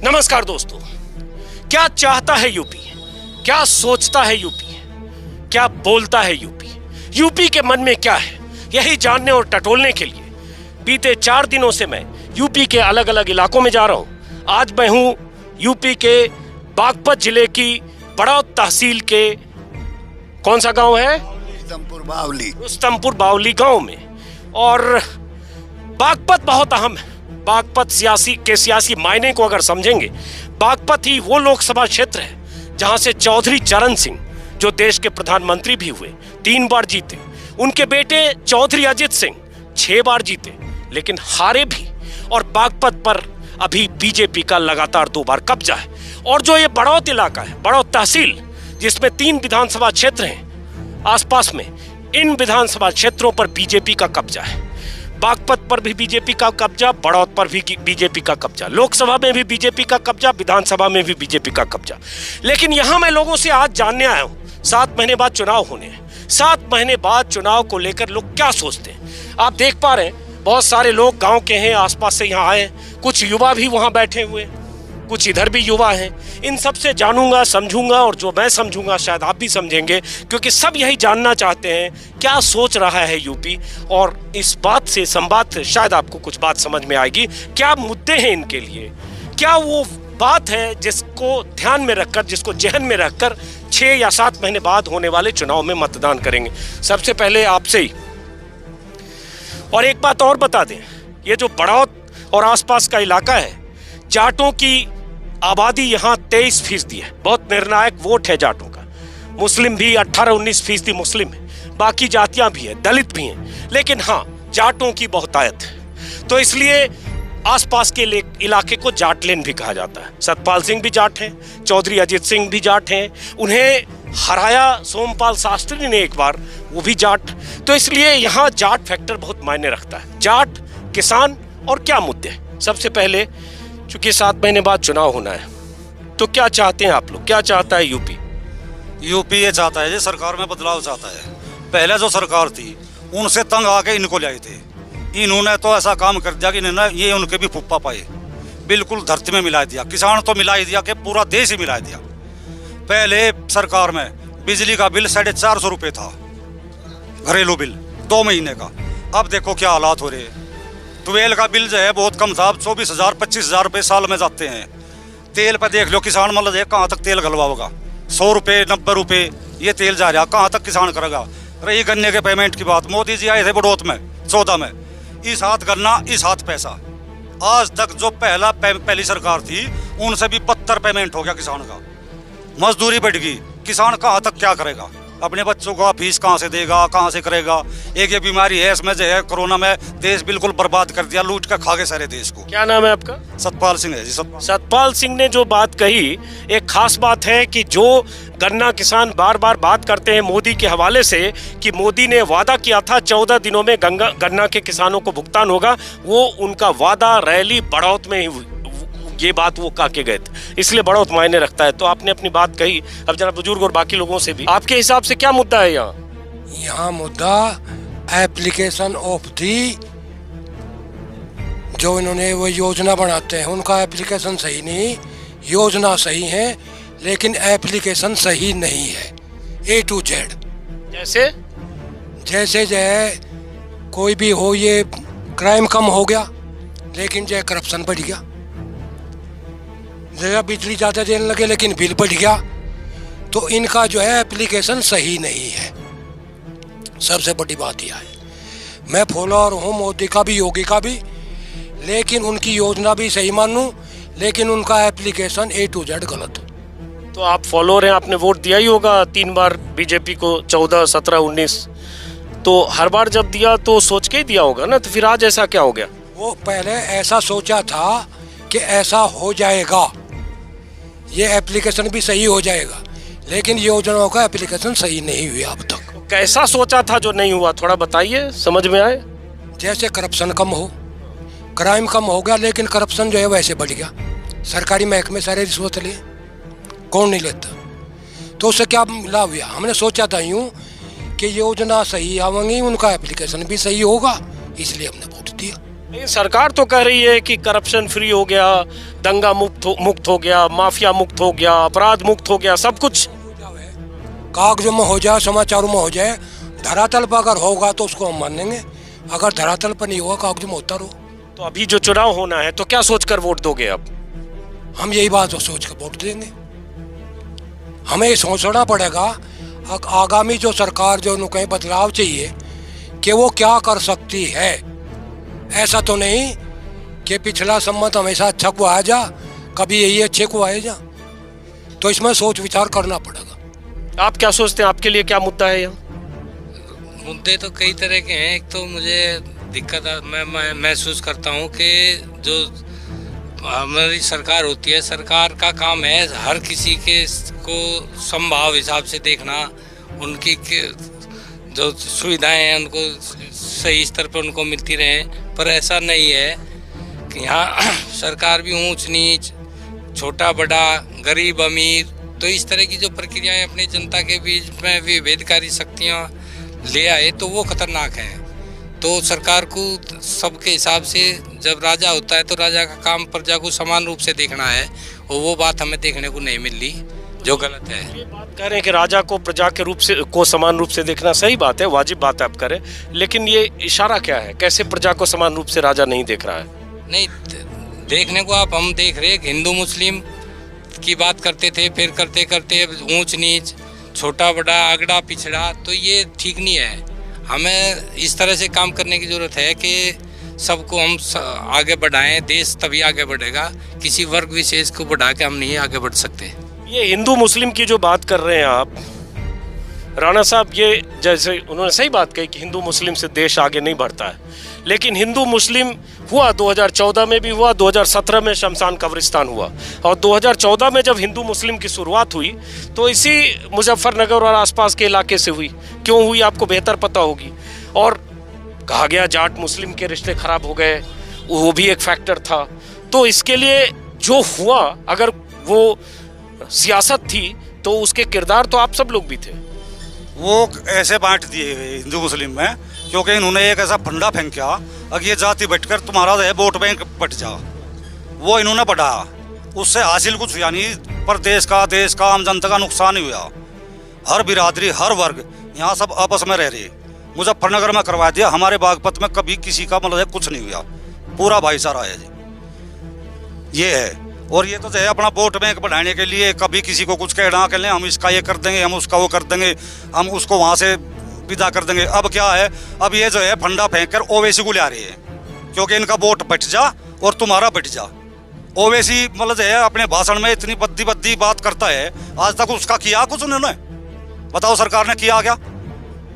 नमस्कार दोस्तों, क्या चाहता है यूपी, क्या सोचता है यूपी, क्या बोलता है यूपी, यूपी के मन में क्या है, यही जानने और टटोलने के लिए बीते 4 दिनों से मैं यूपी के अलग अलग इलाकों में जा रहा हूं। आज मैं हूं यूपी के बागपत जिले की बड़ौत तहसील के कौन सा गांव है, रुस्तमपुर बावली गांव में। और बागपत बहुत अहम है। बागपत सियासी मायने को अगर समझेंगे, बागपत ही वो लोकसभा क्षेत्र है जहां से चौधरी चरण सिंह, जो देश के प्रधानमंत्री भी हुए, 3 बार जीते। उनके बेटे चौधरी अजित सिंह 6 बार जीते लेकिन हारे भी। और बागपत पर अभी बीजेपी का लगातार 2 बार कब्जा है। और जो ये बड़ौत इलाका है, बड़ौत तहसील, जिसमें 3 विधानसभा क्षेत्र हैं आसपास में, इन विधानसभा क्षेत्रों पर बीजेपी का कब्जा है। बागपत पर भी बीजेपी का कब्जा, बड़ौत पर भी बीजेपी का कब्जा, लोकसभा में भी बीजेपी का कब्जा, विधानसभा में भी बीजेपी का कब्जा। लेकिन यहां मैं लोगों से आज जानने आया हूं, 7 महीने बाद चुनाव होने हैं। 7 महीने बाद चुनाव को लेकर लोग क्या सोचते हैं। आप देख पा रहे हैं, बहुत सारे लोग गांव के हैं, आसपास से यहाँ आए, कुछ युवा भी वहां बैठे हुए, कुछ इधर भी युवा हैं। इन सब से जानूंगा, समझूंगा, और जो मैं समझूंगा शायद आप भी समझेंगे, क्योंकि सब यही जानना चाहते हैं क्या सोच रहा है यूपी। और इस बात से, संवाद से शायद आपको कुछ बात समझ में आएगी। क्या मुद्दे हैं इनके लिए, क्या वो बात है जिसको ध्यान में रखकर, जिसको जहन में रखकर 6 या 7 महीने बाद होने वाले चुनाव में मतदान करेंगे। सबसे पहले आपसे ही, और एक बात और बता दें, ये जो बड़ौत और आसपास का इलाका है, जाटों की आबादी यहाँ 23% है। बहुत निर्णायक वोट है जाटों का। मुस्लिम भी 18-19% मुस्लिम है, बाकी जातियां भी हैं, दलित भी हैं, लेकिन हाँ, जाटों की बहुतायत है। तो इसलिए आसपास के इलाके को जाटलैंड भी कहा जाता है। सतपाल सिंह भी जाट हैं, चौधरी अजित सिंह भी जाट हैं, उन्हें हराया सोमपाल शास्त्री ने एक बार, वो भी जाट। तो इसलिए यहाँ जाट फैक्टर बहुत मायने रखता है। जाट, किसान और क्या मुद्दे। सबसे पहले, चूंकि 7 महीने बाद चुनाव होना है, तो क्या चाहते हैं आप लोग, क्या चाहता है यूपी? यूपी ये चाहता है, ये सरकार में बदलाव चाहता है। पहले जो सरकार थी उनसे तंग आके इनको ले आए थे, इन्होंने तो ऐसा काम कर दिया कि ये उनके भी फुप्पा पाए, बिल्कुल धरती में मिला दिया। किसान तो मिला ही दिया कि पूरा देश ही मिला दिया। पहले सरकार में बिजली का बिल 450 रुपये था, घरेलू बिल 2 महीने का। अब देखो क्या हालात हो रहे हैं। ट्वेल का बिल जो है बहुत कम था, 24,000-25,000 रुपये साल में जाते हैं। तेल पर देख लो, किसान मतलब कहाँ तक तेल घलवाओगा। 100 रुपये 90 रुपये ये तेल जा रहा, कहाँ तक किसान करेगा। रही गन्ने के पेमेंट की बात, मोदी जी आए थे बड़ौत में 14 में, इस हाथ गन्ना इस हाथ पैसा। आज तक जो पहली सरकार थी उनसे भी 72 पेमेंट हो गया किसान का। मजदूरी बढ़ गई, किसान कहाँ तक क्या करेगा, अपने बच्चों का फीस कहाँ से देगा, कहाँ से करेगा। एक ये बीमारी है, इसमें जो है कोरोना में देश बिल्कुल बर्बाद कर दिया, लूट कर खा गए सारे देश को। क्या नाम है आपका? सतपाल सिंह है जी। सतपाल सिंह ने जो बात कही, एक खास बात है कि जो गन्ना किसान बार बार बात करते हैं मोदी के हवाले से, कि मोदी ने वादा किया था 14 दिनों में गन्ना के किसानों को भुगतान होगा, वो उनका वादा रैली बड़ौत में ही हुई। ये बात वो कह के गए थे, इसलिए बड़ौत मायने रखता है। तो आपने अपनी बात कही, अब जरा बुजुर्ग और बाकी लोगों से भी, आपके हिसाब से क्या मुद्दा है यहाँ मुद्दा एप्लीकेशन ऑफ दी, जो इन्होंने वो योजना बनाते हैं उनका एप्लीकेशन सही नहीं, योजना सही है लेकिन एप्लीकेशन सही नहीं है। A to Z। जैसे जो है कोई भी हो, ये क्राइम कम हो गया लेकिन जो है करप्शन बढ़ गया। जगह बिजली ज़्यादा देने लगे लेकिन बिल बढ़ गया। तो इनका जो है एप्लीकेशन सही नहीं है। सबसे बड़ी बात यह है, मैं फॉलोअर हूँ मोदी का भी, योगी का भी, लेकिन उनकी योजना भी सही मानूं, लेकिन उनका एप्लीकेशन A to Z गलत। तो आप फॉलोअर हैं, आपने वोट दिया ही होगा 3 बार बीजेपी को, 14, 17, 19। तो हर बार जब दिया तो सोच के ही दिया होगा ना, तो फिर आज ऐसा क्या हो गया? वो पहले ऐसा सोचा था कि ऐसा हो जाएगा, ये एप्लीकेशन भी सही हो जाएगा, लेकिन योजनाओं का एप्लीकेशन सही नहीं हुआ अब तक। कैसा सोचा था जो नहीं हुआ, थोड़ा बताइए, समझ में आए। जैसे करप्शन कम हो, क्राइम कम हो गया, लेकिन करप्शन जो है वैसे बढ़ गया। सरकारी महकमे सारे रिश्वत लिए, कौन नहीं लेता। तो उससे क्या लाभ हुआ? हमने सोचा था यूँ कि योजना सही आवेंगी, उनका एप्लीकेशन भी सही होगा, इसलिए हमने वोट दिया। लेकिन सरकार तो कह रही है कि करप्शन फ्री हो गया, दंगा मुक्त हो गया, माफिया मुक्त हो गया, अपराध मुक्त हो गया, सब कुछ कागजों में हो जाए, समाचारों में हो जाए, धरातल पर अगर होगा तो उसको हम मानेंगे, अगर धरातल पर नहीं होगा कागजों में होता रहो। तो अभी जो चुनाव होना है तो क्या सोचकर वोट दोगे अब? हम यही बात सोच कर वोट देंगे। हमें ये सोचना पड़ेगा आगामी जो सरकार जो उन्हें कहीं बदलाव चाहिए कि वो क्या कर सकती है। ऐसा तो नहीं कि पिछला सम्मत हमेशा अच्छा को आ जा, कभी यही अच्छे को आए जा। तो इसमें सोच विचार करना पड़ेगा। आप क्या सोचते हैं, आपके लिए क्या मुद्दा है यहाँ? मुद्दे तो कई तरह के हैं। एक तो मुझे दिक्कत मैं महसूस करता हूँ कि जो हमारी सरकार होती है, सरकार का काम है हर किसी के को संभाव हिसाब से देखना, उनकी जो सुविधाएं हैं उनको सही स्तर पर उनको मिलती रहें। पर ऐसा नहीं है कि यहाँ सरकार भी ऊंच नीच, छोटा बड़ा, गरीब अमीर, तो इस तरह की जो प्रक्रियाएं अपनी जनता के बीच में विभेदकारी शक्तियाँ ले आए तो वो खतरनाक है। तो सरकार को सबके हिसाब से, जब राजा होता है तो राजा का काम प्रजा को समान रूप से देखना है, और वो बात हमें देखने को नहीं मिल रही, जो गलत है। ये बात कह रहे हैं कि राजा को प्रजा के रूप से को समान रूप से देखना सही बात है, वाजिब बात है आप करें, लेकिन ये इशारा क्या है? कैसे प्रजा को समान रूप से राजा नहीं देख रहा है? नहीं देखने को हम देख रहे, हिंदू मुस्लिम की बात करते थे, फिर करते करते ऊंच नीच, छोटा बड़ा, अगड़ा पिछड़ा, तो ये ठीक नहीं है। हमें इस तरह से काम करने की ज़रूरत है कि सबको हम आगे बढ़ाएं, देश तभी आगे बढ़ेगा। किसी वर्ग विशेष को बढ़ा के हम नहीं आगे बढ़ सकते। ये हिंदू मुस्लिम की जो बात कर रहे हैं आप राणा साहब, ये जैसे उन्होंने सही बात कही कि हिंदू मुस्लिम से देश आगे नहीं बढ़ता है, लेकिन हिंदू मुस्लिम हुआ 2014 में भी हुआ, 2017 में शमशान कब्रिस्तान हुआ, और 2014 में जब हिंदू मुस्लिम की शुरुआत हुई तो इसी मुजफ्फरनगर और आसपास के इलाके से हुई। क्यों हुई आपको बेहतर पता होगी। और कहा गया जाट मुस्लिम के रिश्ते खराब हो गए, वो भी एक फैक्टर था। तो इसके लिए जो हुआ, अगर वो सियासत थी तो उसके किरदार तो आप सब लोग भी थे। वो ऐसे बांट दिए हिंदू मुस्लिम में, क्योंकि इन्होंने एक ऐसा फंडा फेंका, अगर ये जाति बैठकर तुम्हारा जो है वोट बैंक बट जा, वो इन्होंने बढ़ाया। उससे हासिल कुछ हुआ नहीं, पर देश का आम जनता का नुकसान ही हुआ। हर बिरादरी, हर वर्ग यहाँ सब आपस में रह रहे। मुजफ्फरनगर में करवा दिया, हमारे बागपत में कभी किसी का मतलब कुछ नहीं हुआ, पूरा भाईचारा है जी। ये है। और ये तो जो है अपना वोट बैंक बढ़ाने के लिए कभी किसी को कुछ कहना के लिए हम इसका ये कर देंगे, हम उसका वो कर देंगे, हम उसको वहाँ से विदा कर देंगे। अब क्या है, अब ये जो है फंडा फेंक कर ओवैसी को ले रही है, क्योंकि इनका वोट बट जा और तुम्हारा बट जा। ओवैसी मतलब जो है अपने भाषण में इतनी बद्दी बात करता है, आज तक उसका किया कुछ उन्होंने? बताओ सरकार ने किया क्या?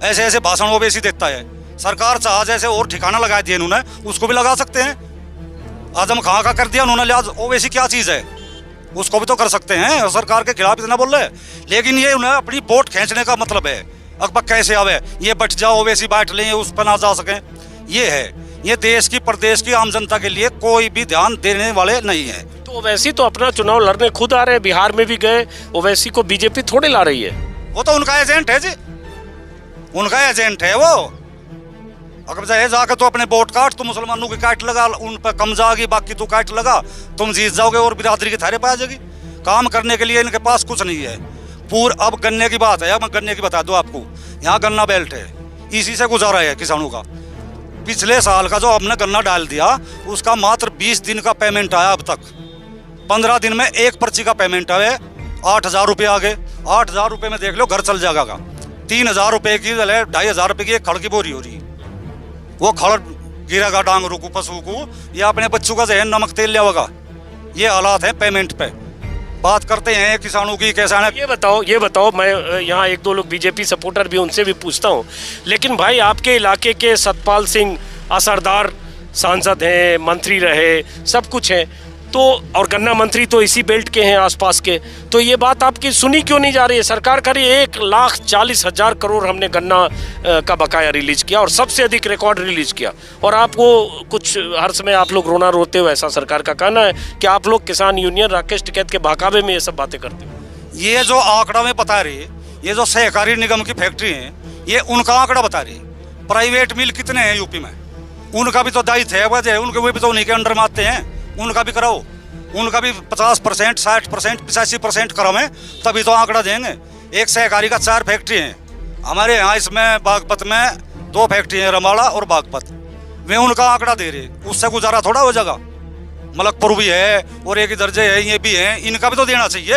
ऐसे ऐसे भाषण ओवैसी देता है। सरकार चाह जैसे और ठिकाना लगा दिया इन्होंने, उसको भी लगा सकते हैं। आजम खां का कर दिया उन्होंने, आज ओवैसी क्या चीज़ है, उसको भी तो कर सकते हैं। सरकार के खिलाफ इतना बोल रहे हैं, लेकिन ये उन्हें अपनी वोट खींचने का मतलब है। अकबर कैसे आवे, ये बट जाओ ओवैसी बांट लें, उस पर ना जा सकें। ये है, ये देश की प्रदेश की आम जनता के लिए कोई भी ध्यान देने वाले नहीं है। तो ओवैसी तो अपना चुनाव लड़ने खुद आ रहे हैं, बिहार में भी गए। ओवैसी को बीजेपी थोड़े ला रही है, वो तो उनका एजेंट है जी, उनका एजेंट है वो। अगर चाहे जाकर तो अपने वोट काट, तो मुसलमानों की काट लगा, उन पर कम जाएगी, बाकी तो काट लगा, तुम जीत जाओगे और बिरादरी के थारे पे आ जाएगी। काम करने के लिए इनके पास कुछ नहीं है। अब गन्ने की बात है, अब गन्ने की बता दो आपको, यहाँ गन्ना बेल्ट है, इसी से गुजारा है किसानों का। पिछले साल का जो हमने गन्ना डाल दिया, उसका मात्र 20 दिन का पेमेंट आया अब तक। 15 दिन में एक पर्ची का पेमेंट आए, 8,000 रुपये आ गए। 8,000 रुपये में देख लो घर चल जाएगा। 3,000 रुपये की 2,500 रुपये की एक खड़ की बोरी हो रही है। वो खड़ गिरेगा डांगरू को, पशु को, या अपने बच्चों का जहन नमक तेल लिया होगा। ये हालात है पेमेंट पे। बात करते हैं किसानों की, कैसा है। ये बताओ, मैं यहाँ एक दो लोग बीजेपी सपोर्टर भी, उनसे भी पूछता हूँ, लेकिन भाई आपके इलाके के सतपाल सिंह असरदार सांसद हैं, मंत्री रहे, सब कुछ है, तो और गन्ना मंत्री तो इसी बेल्ट के हैं आसपास के, तो ये बात आपकी सुनी क्यों नहीं जा रही है? सरकार कह रही है 1,40,000 करोड़ हमने गन्ना का बकाया रिलीज किया और सबसे अधिक रिकॉर्ड रिलीज किया, और आपको कुछ हर समय आप लोग रोना रोते हो, ऐसा सरकार का कहना है कि आप लोग किसान यूनियन राकेश टिकैत के बहकावे में ये सब बातें करते हो। ये जो आंकड़ा में बता रही है, ये जो सहकारी निगम की फैक्ट्री है, ये उनका आंकड़ा बता रही है। प्राइवेट मिल कितने हैं यूपी में, उनका भी तो दायित्व है, वजह है उनके, वो भी तो उन्हीं के अंडर में आते हैं, उनका भी कराओ, उनका भी 50%, 60%, 85% करावें, तभी तो आंकड़ा देंगे। एक सहकारी का 4 फैक्ट्री हैं हमारे यहाँ, इसमें बागपत में 2 फैक्ट्री हैं, रमाड़ा और बागपत, वे उनका आंकड़ा दे रहे, उससे गुजारा थोड़ा हो जाएगा। मलकपुर भी है और एक इधर जे है, ये भी है, इनका भी तो देना चाहिए।